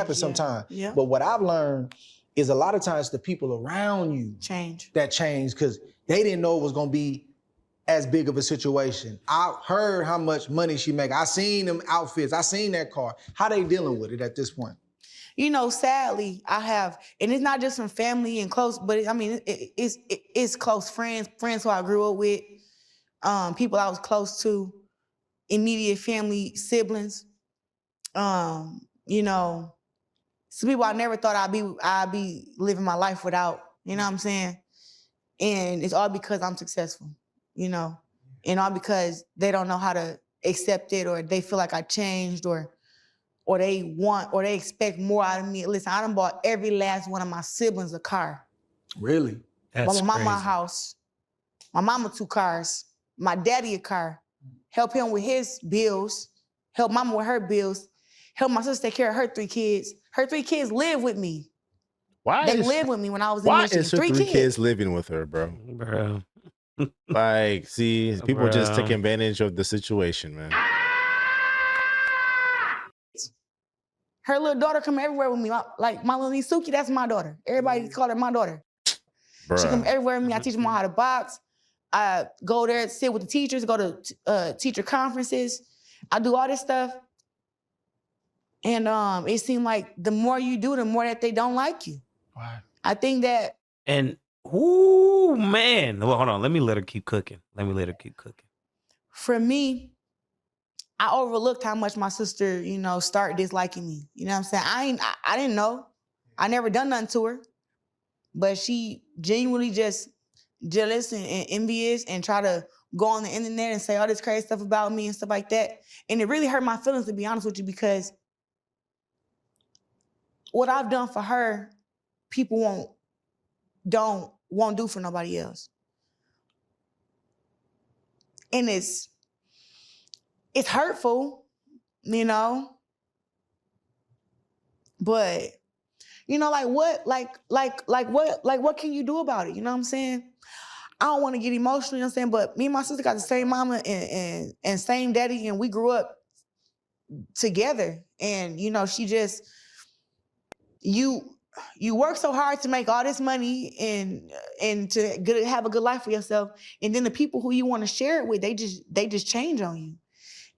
happen sometimes. Yeah. But what I've learned is a lot of times the people around you change because they didn't know it was gonna be as big of a situation. I heard how much money she make. I seen them outfits. I seen that car. How they dealing with it at this point? You know, sadly, I have, and it's not just from family and close, but it's close friends who I grew up with, people I was close to, immediate family, siblings. You know, some people I never thought I'd be living my life without. You know what I'm saying? And it's all because I'm successful. You know, and all because they don't know how to accept it, or they feel like I changed, or they want, or they expect more out of me. Listen, I done bought every last one of my siblings a car. Really? That's my mama a house. My mama 2 cars. My daddy a car. Help him with his bills. Help mama with her bills. Help my sister take care of her 3 kids. Her 3 kids live with me. They lived with me when I was in Michigan. Why is her 3 kids living with her, bro? Like, see, people just take advantage of the situation, man. Her little daughter come everywhere with me. Like my little niece Suki, that's my daughter. Everybody call her my daughter. Bruh. She come everywhere with me. I teach them all how to box. I go there, sit with the teachers, go to teacher conferences. I do all this stuff. And it seemed like the more you do, the more that they don't like you. Wow. I think that. And, ooh, man. Well, hold on. Let me let her keep cooking. For me, I overlooked how much my sister, you know, started disliking me. You know what I'm saying? I didn't know. I never done nothing to her. But she genuinely just jealous and envious and try to go on the internet and say all this crazy stuff about me and stuff like that. And it really hurt my feelings, to be honest with you, because what I've done for her, people won't do for nobody else. And it's hurtful, you know. But you know, what can you do about it? You know what I'm saying? I don't want to get emotional, you know what I'm saying? But me and my sister got the same mama and same daddy, and we grew up together. And you know, she just you work so hard to make all this money and to have a good life for yourself, and then the people who you want to share it with, they just change on you.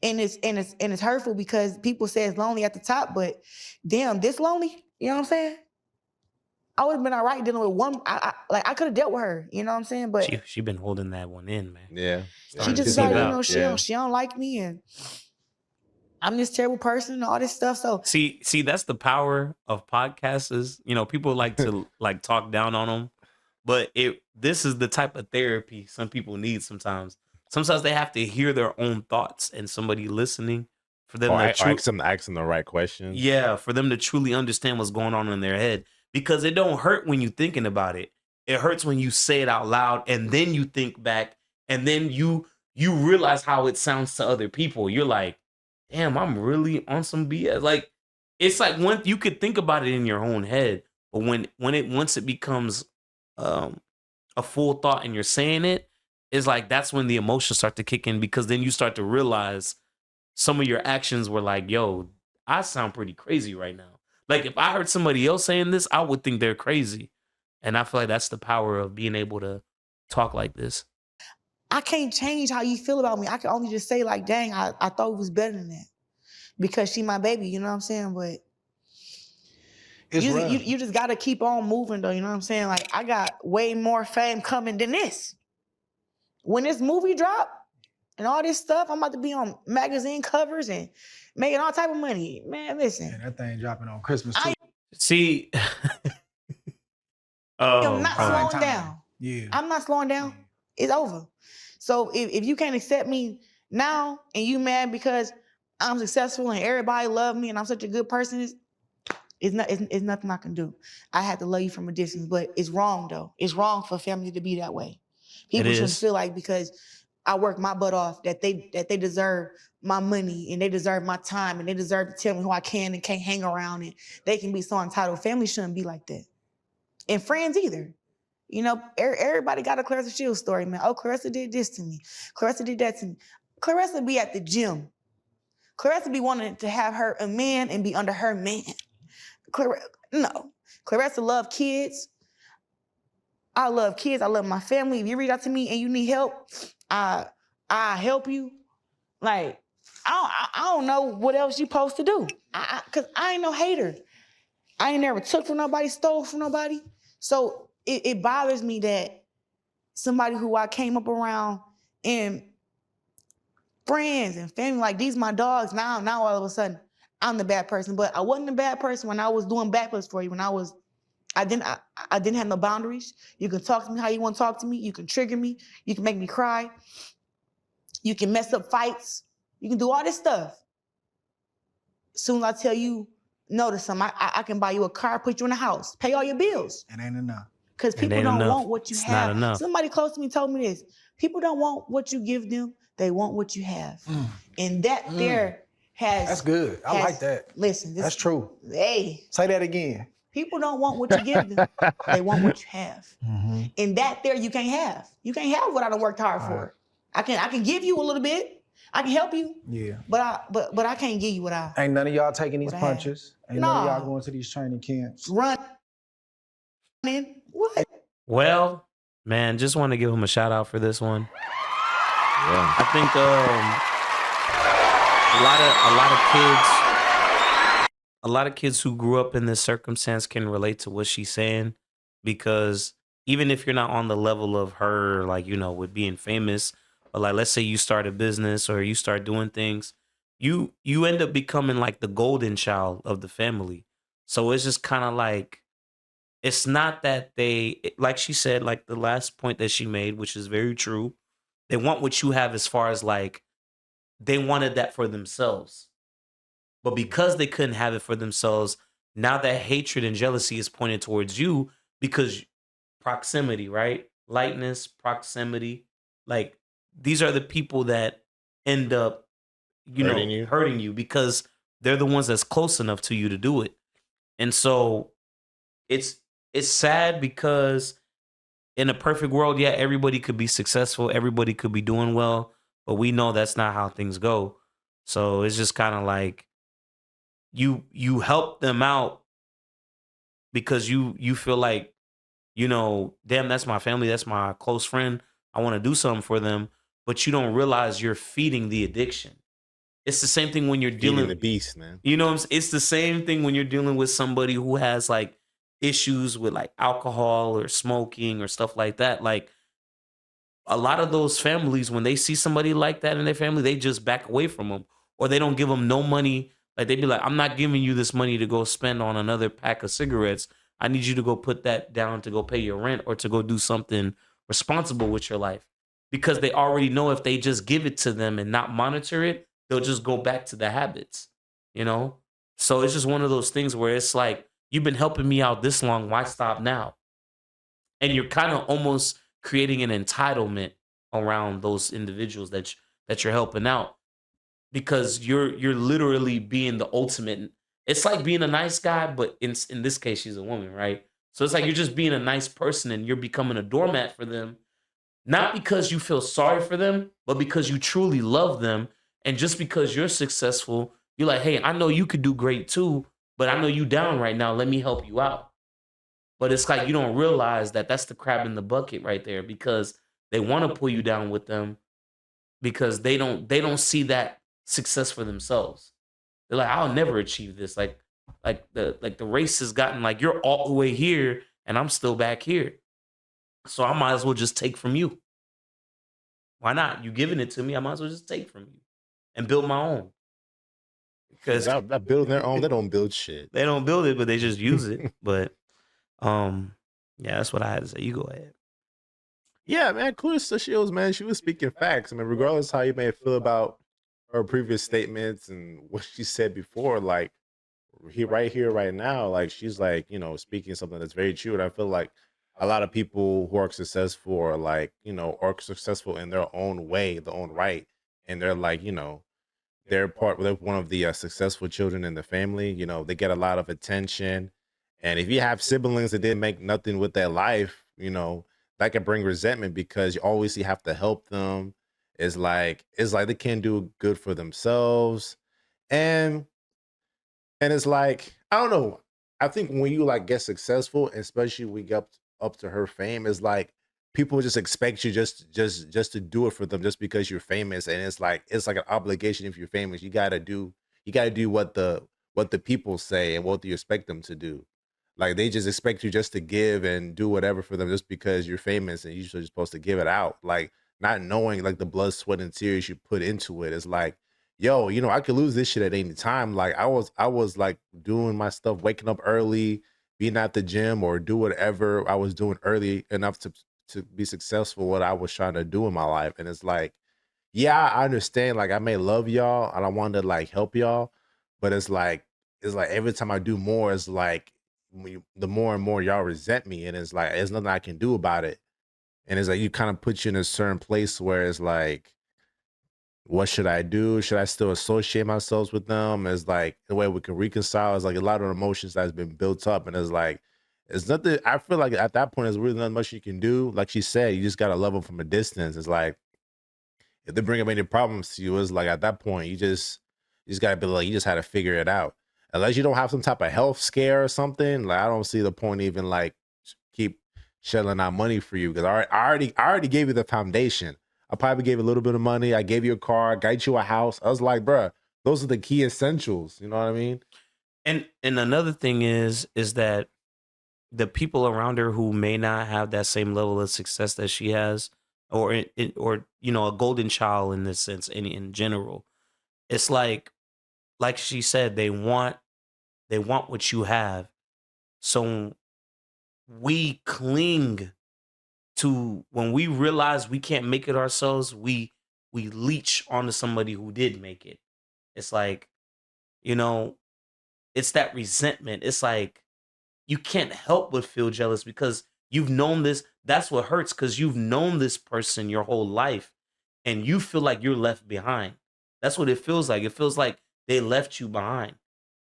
And it's hurtful because people say it's lonely at the top, but damn, this lonely, you know what I'm saying? I would have been all right dealing with one. I could have dealt with her, you know what I'm saying? But she been holding that one in, man. Yeah. She just decided, you know, she don't like me, and I'm this terrible person and all this stuff. So see, that's the power of podcasts. Is, you know, people like to like talk down on them, but this is the type of therapy some people need sometimes. Sometimes they have to hear their own thoughts and somebody listening for them to ask them the right questions. Yeah, for them to truly understand what's going on in their head. Because it don't hurt when you thinking about it. It hurts when you say it out loud and then you think back and then you realize how it sounds to other people. You're like, damn, I'm really on some BS. Like, it's like when you could think about it in your own head, but once it becomes a full thought and you're saying it, it's like that's when the emotions start to kick in, because then you start to realize some of your actions were like, yo, I sound pretty crazy right now. Like, if I heard somebody else saying this, I would think they're crazy. And I feel like that's the power of being able to talk like this. I can't change how you feel about me. I can only just say, like, dang, I thought it was better than that. Because she my baby, you know what I'm saying? But you just got to keep on moving, though, you know what I'm saying? Like, I got way more fame coming than this. When this movie drop and all this stuff, I'm about to be on magazine covers and making all type of money. Man, listen. Yeah, that thing dropping on Christmas too. See, I'm not slowing down. Yeah, I'm not slowing down. Yeah. It's over. So if you can't accept me now and you mad because I'm successful and everybody love me and I'm such a good person, it's nothing I can do. I have to love you from a distance, but it's wrong though. It's wrong for family to be that way. People shouldn't feel like because I work my butt off that they deserve my money and they deserve my time and they deserve to tell me who I can and can't hang around and they can be so entitled. Family shouldn't be like that. And friends either. You know, everybody got a Claressa Shields story, man. Oh, Claressa did this to me. Claressa did that to me. Claressa be at the gym. Claressa be wanting to have her a man and be under her man. No. Claressa love kids. I love kids. I love my family. If you reach out to me and you need help, I help you. Like, I don't know what else you supposed to do. Cause I ain't no hater. I ain't never took from nobody, stole from nobody. So it bothers me that somebody who I came up around and friends and family, like these my dogs, now all of a sudden I'm the bad person. But I wasn't a bad person when I was doing backflips for you. When I didn't have no boundaries. You can talk to me how you want to talk to me. You can trigger me. You can make me cry. You can mess up fights. You can do all this stuff. Soon as I tell you no to something, I can buy you a car, put you in a house, pay all your bills. It ain't enough. Because people don't want what you It's have. not enough. Somebody close to me told me this. People don't want what you give them. They want what you have. And that there has... That's good. I like that. Listen. That's true. Hey. Say that again. People don't want what you give them. They want what you have. And that there you can't have. You can't have what I done worked hard for. I can give you a little bit. I can help you. Yeah. But I can't give you what I... Ain't none of y'all taking these punches. Ain't none of y'all going to these training camps. Running. What? Well, man, just want to give him a shout out for this one. Yeah. I think a lot of kids who grew up in this circumstance can relate to what she's saying, because even if you're not on the level of her, like, you know, with being famous, but like, let's say you start a business or you start doing things, you end up becoming like the golden child of the family. So it's just kind of like, it's not that like she said, like the last point that she made, which is very true. They want what you have, as far as like, they wanted that for themselves. But because they couldn't have it for themselves, now that hatred and jealousy is pointed towards you, because proximity, right? Lightness, proximity. Like, these are the people that end up, hurting you because they're the ones that's close enough to you to do it. And so it's sad, because in a perfect world, yeah, everybody could be successful, everybody could be doing well, but we know that's not how things go. So it's just kind of like, you help them out because you feel like, you know, damn, that's my family, that's my close friend, I want to do something for them, but you don't realize you're feeding the addiction. It's the same thing when you're dealing with the beast, man. You know what I'm saying? It's the same thing when you're dealing with somebody who has like issues with like alcohol or smoking or stuff like that. Like, a lot of those families, when they see somebody like that in their family, they just back away from them, or they don't give them no money. Like, they be like, I'm not giving you this money to go spend on another pack of cigarettes. I need you to go put that down to go pay your rent or to go do something responsible with your life. Because they already know if they just give it to them and not monitor it, they'll just go back to the habits, you know? So it's just one of those things where it's like, you've been helping me out this long, why stop now? And you're kind of almost creating an entitlement around those individuals that you're helping out, because you're literally being the ultimate. It's like being a nice guy, but in this case, she's a woman, right? So it's like you're just being a nice person and you're becoming a doormat for them, not because you feel sorry for them, but because you truly love them. And just because you're successful, you're like, hey, I know you could do great too, but I know you down right now. Let me help you out. But it's like you don't realize that that's the crab in the bucket right there, because they want to pull you down with them because they don't see that success for themselves. They're like, I'll never achieve this. Like the race has gotten like, you're all the way here and I'm still back here. So I might as well just take from you. Why not? You giving it to me, I might as well just take from you and build my own. Because not building their own, they don't build shit. They don't build it, but they just use it. But yeah, that's what I had to say. You go ahead. Yeah, man, Claressa Shields, man, she was speaking facts. I mean, regardless how you may feel about her previous statements and what she said before, like right here, right now, like she's like, you know, speaking something that's very true. And I feel like a lot of people who are successful are like, you know, are successful in their own way, their own right. And they're like, you know, they're one of the successful children in the family. You know, they get a lot of attention. And if you have siblings that didn't make nothing with their life, you know, that can bring resentment because you always have to help them. It's like they can't do good for themselves. And it's like, I don't know. I think when you like get successful, especially when you get up to her fame, is like people just expect you just to do it for them just because you're famous, and it's like an obligation. If you're famous, you gotta do what the people say and what you expect them to do. Like they just expect you just to give and do whatever for them just because you're famous and you're just supposed to give it out. Like not knowing like the blood, sweat, and tears you put into it. It's like, yo, you know, I could lose this shit at any time. Like I was like doing my stuff, waking up early, being at the gym or do whatever I was doing early enough to be successful what I was trying to do in my life. And it's like, yeah, I understand. Like I may love y'all and I want to like help y'all, but it's like every time I do more, it's like the more and more y'all resent me, and it's like there's nothing I can do about it. And it's like you kind of put you in a certain place where it's like, what should I do? Should I still associate myself with them? It's like the way we can reconcile. It's like a lot of emotions that's been built up, and it's like it's nothing. I feel like at that point, there's really not much you can do. Like she said, you just gotta love them from a distance. It's like if they bring up any problems to you, it's like at that point, you just gotta be like, you just had to figure it out. Unless you don't have some type of health scare or something, like I don't see the point even like keep shelling out money for you because I already gave you the foundation. I probably gave you a little bit of money. I gave you a car, got you a house. I was like, bruh, those are the key essentials. You know what I mean? And another thing is that the people around her who may not have that same level of success that she has, or you know, a golden child in this sense, in general, it's like she said, they want what you have. So we cling to, when we realize we can't make it ourselves, we leech onto somebody who did make it. It's like, you know, it's that resentment. It's like you can't help but feel jealous because you've known this. That's what hurts, because you've known this person your whole life and you feel like you're left behind. That's what it feels like. It feels like they left you behind.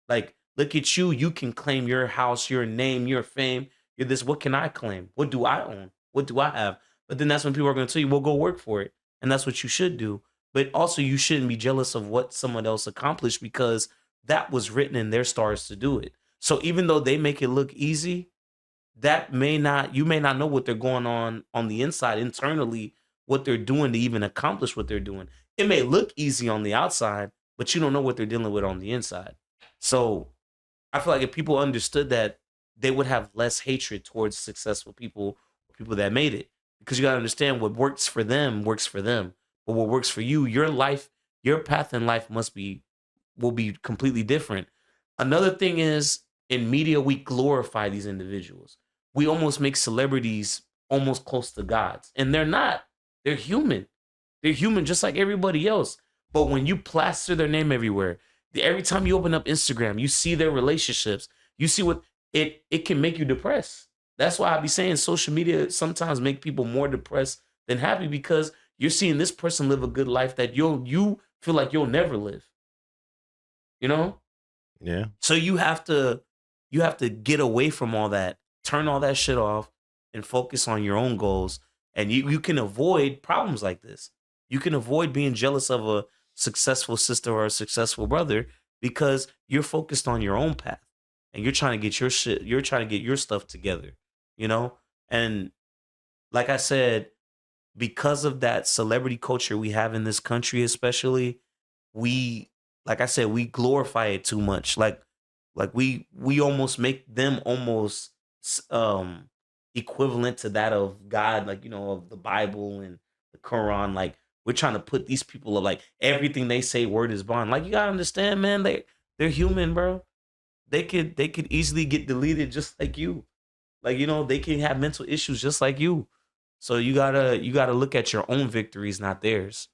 Like, look at you. You can claim your house, your name, your fame. You're this. What can I claim? What do I own? What do I have? But then that's when people are going to tell you, well, go work for it. And that's what you should do. But also, you shouldn't be jealous of what someone else accomplished, because that was written in their stars to do it. So even though they make it look easy, that may not, you may not know what they're going on the inside, internally, what they're doing to even accomplish what they're doing. It may look easy on the outside, but you don't know what they're dealing with on the inside. So I feel like if people understood that, they would have less hatred towards successful people, people that made it. Because you gotta understand, what works for them works for them. But what works for you, your life, your path in life will be completely different. Another thing is, in media, we glorify these individuals. We almost make celebrities almost close to gods. And they're not. They're human. They're human just like everybody else. But when you plaster their name everywhere, every time you open up Instagram, you see their relationships. You see what it can make you depressed. That's why I be saying social media sometimes make people more depressed than happy, because you're seeing this person live a good life that you feel like you'll never live. You know? Yeah. So you have to get away from all that, turn all that shit off, and focus on your own goals. And you can avoid problems like this. You can avoid being jealous of a successful sister or a successful brother, because you're focused on your own path and you're trying to get your shit, you're trying to get your stuff together, you know? And like I said, because of that celebrity culture we have in this country, especially, we, like I said, we glorify it too much. Like we almost make them almost equivalent to that of God, like, you know, of the Bible and the Quran. Like, we're trying to put these people up, like everything they say word is bond. Like, you gotta understand, man, they're human, bro. They could easily get deleted just like you. Like, you know, they can have mental issues just like you. So you gotta look at your own victories, not theirs.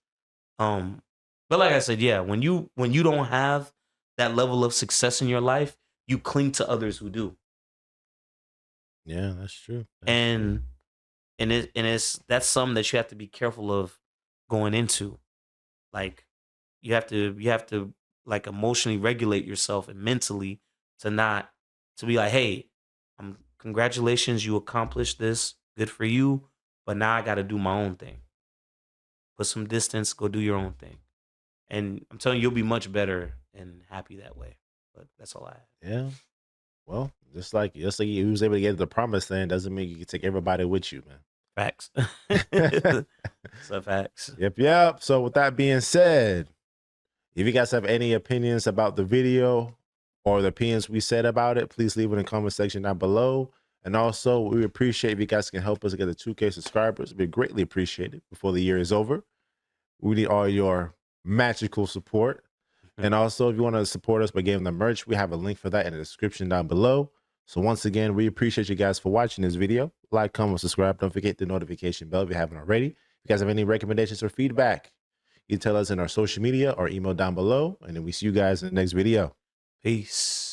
Um, but like I said, yeah, when you don't have that level of success in your life, you cling to others who do. Yeah, that's true. That's true. And that's something that you have to be careful of going into. Like, you have to like emotionally regulate yourself and mentally, to not, to be like, hey, congratulations, you accomplished this, good for you, but now I got to do my own thing. Put some distance, go do your own thing, and I'm telling you, you'll be much better and happy that way. But that's all I have. Yeah. Well, Just like you was able to get to the promised land doesn't mean you can take everybody with you, man. Facts. So facts. Yep. So with that being said, if you guys have any opinions about the video or the opinions we said about it, please leave it in the comment section down below. And also, we appreciate if you guys can help us get to 2K subscribers. We greatly appreciate it before the year is over. We need all your magical support. And also, if you want to support us by getting the merch, we have a link for that in the description down below. So once again, we appreciate you guys for watching this video. Like, comment, subscribe. Don't forget the notification bell if you haven't already. If you guys have any recommendations or feedback, you can tell us in our social media or email down below. And then we see you guys in the next video. Peace.